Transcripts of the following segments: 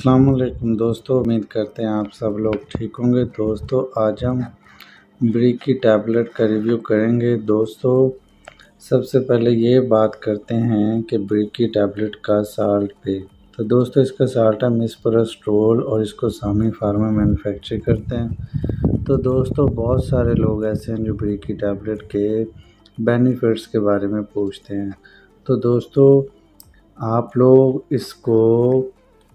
अस्सलाम वालेकुम दोस्तों, उम्मीद करते हैं आप सब लोग ठीक होंगे। दोस्तों आज हम ब्रीक की टैबलेट का रिव्यू करेंगे। दोस्तों सबसे पहले ये बात करते हैं कि ब्रीक की टैबलेट का साल्ट पे। तो दोस्तों इसका साल्ट है मिसप्रोस्ट्रोल और इसको सामी फार्मा मैन्युफैक्चर करते हैं। तो दोस्तों बहुत सारे लोग ऐसे हैं जो ब्रीक की टैबलेट के बेनिफिट्स के बारे में पूछते हैं। तो दोस्तों आप लोग इसको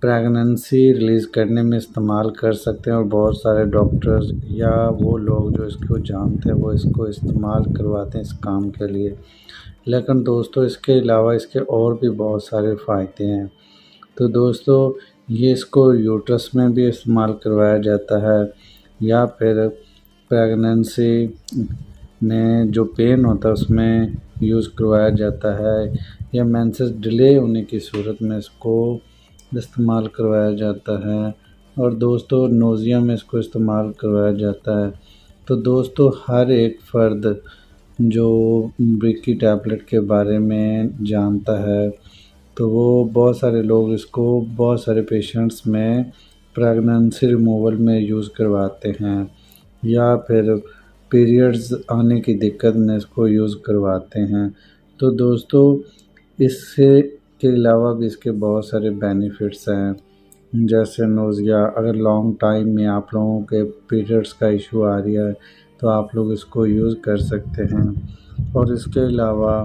प्रेगनेंसी रिलीज़ करने में इस्तेमाल कर सकते हैं और बहुत सारे डॉक्टर्स या वो लोग जो इसको जानते हैं वो इसको इस्तेमाल करवाते हैं इस काम के लिए। लेकिन दोस्तों इसके अलावा इसके और भी बहुत सारे फ़ायदे हैं। तो दोस्तों ये इसको यूट्रस में भी इस्तेमाल करवाया जाता है या फिर प्रेगनेंसी में जो पेन होता है उसमें यूज़ करवाया जाता है या मेंसेस डिले होने की सूरत में इसको इस्तेमाल करवाया जाता है और दोस्तों नोज़िया में इसको इस्तेमाल करवाया जाता है। तो दोस्तों हर एक फ़र्द जो ब्रीक की टैबलेट के बारे में जानता है तो वो बहुत सारे लोग इसको बहुत सारे पेशेंट्स में प्रेगनेंसी रिमूवल में यूज़ करवाते हैं या फिर पीरियड्स आने की दिक्कत में इसको यूज़ करवाते हैं। तो दोस्तों इससे के अलावा भी इसके बहुत सारे बेनिफिट्स हैं, जैसे नोज़िया। अगर लॉन्ग टाइम में आप लोगों के पीरियड्स का इशू आ रहा है तो आप लोग इसको यूज़ कर सकते हैं। और इसके अलावा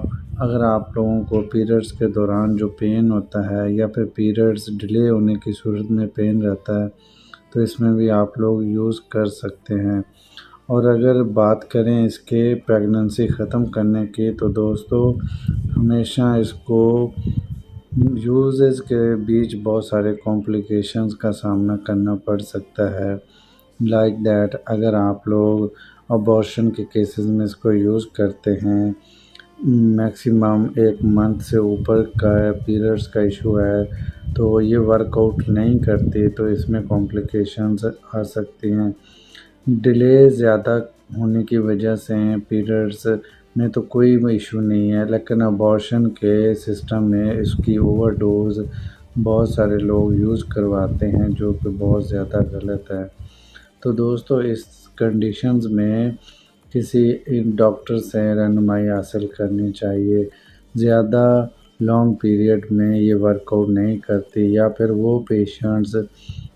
अगर आप लोगों को पीरियड्स के दौरान जो पेन होता है या फिर पीरियड्स डिले होने की सूरत में पेन रहता है तो इसमें भी आप लोग यूज़ कर सकते हैं। और अगर बात करें इसके प्रेगनेंसी ख़त्म करने की तो दोस्तों हमेशा इसको यूजेस के बीच बहुत सारे कॉम्प्लिकेशंस का सामना करना पड़ सकता है। लाइक दैट अगर आप लोग अबॉर्शन के केसेस में इसको यूज़ करते हैं, मैक्सिमम 1 मंथ से ऊपर का पीरियड्स का इशू है तो ये वर्कआउट नहीं करती तो इसमें कॉम्प्लिकेशंस आ सकती हैं। डिले ज़्यादा होने की वजह से पीरियड्स में तो कोई इशू नहीं है, लेकिन अबॉर्शन के सिस्टम में इसकी ओवरडोज बहुत सारे लोग यूज़ करवाते हैं जो कि बहुत ज़्यादा गलत है। तो दोस्तों इस कंडीशंस में किसी डॉक्टर से रहनुमाई हासिल करनी चाहिए। ज़्यादा लॉन्ग पीरियड में ये वर्कआउट नहीं करती या फिर वो पेशेंट्स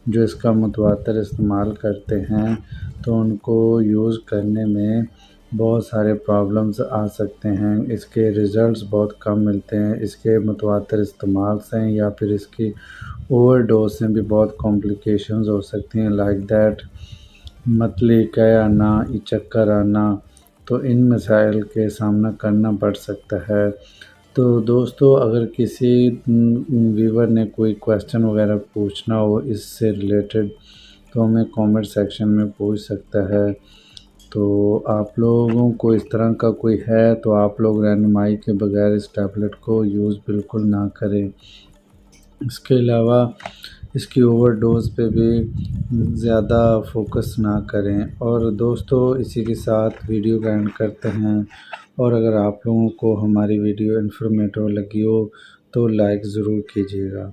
जो इसका मुतवातर इस्तेमाल करते हैं तो उनको यूज़ करने में बहुत सारे प्रॉब्लम्स आ सकते हैं। इसके रिज़ल्ट्स बहुत कम मिलते हैं इसके मुतवातर इस्तेमाल से या फिर इसकी ओवरडोज से भी बहुत कॉम्प्लिकेशंस हो सकती हैं। लाइक दैट मतली कह आना, चक्कर आना, तो इन मसाइल के सामना करना पड़ सकता है। तो दोस्तों अगर किसी व्यूवर ने कोई क्वेश्चन वगैरह पूछना हो इससे रिलेटेड तो हमें कमेंट सेक्शन में पूछ सकता है। तो आप लोगों को इस तरह का कोई है तो आप लोग रहनुमाई के बगैर इस टैबलेट को यूज़ बिल्कुल ना करें। इसके अलावा इसकी ओवरडोज पे भी ज़्यादा फोकस ना करें। और दोस्तों इसी के साथ वीडियो का एंड करते हैं और अगर आप लोगों को हमारी वीडियो इन्फॉर्मेटिव लगी हो तो लाइक ज़रूर कीजिएगा।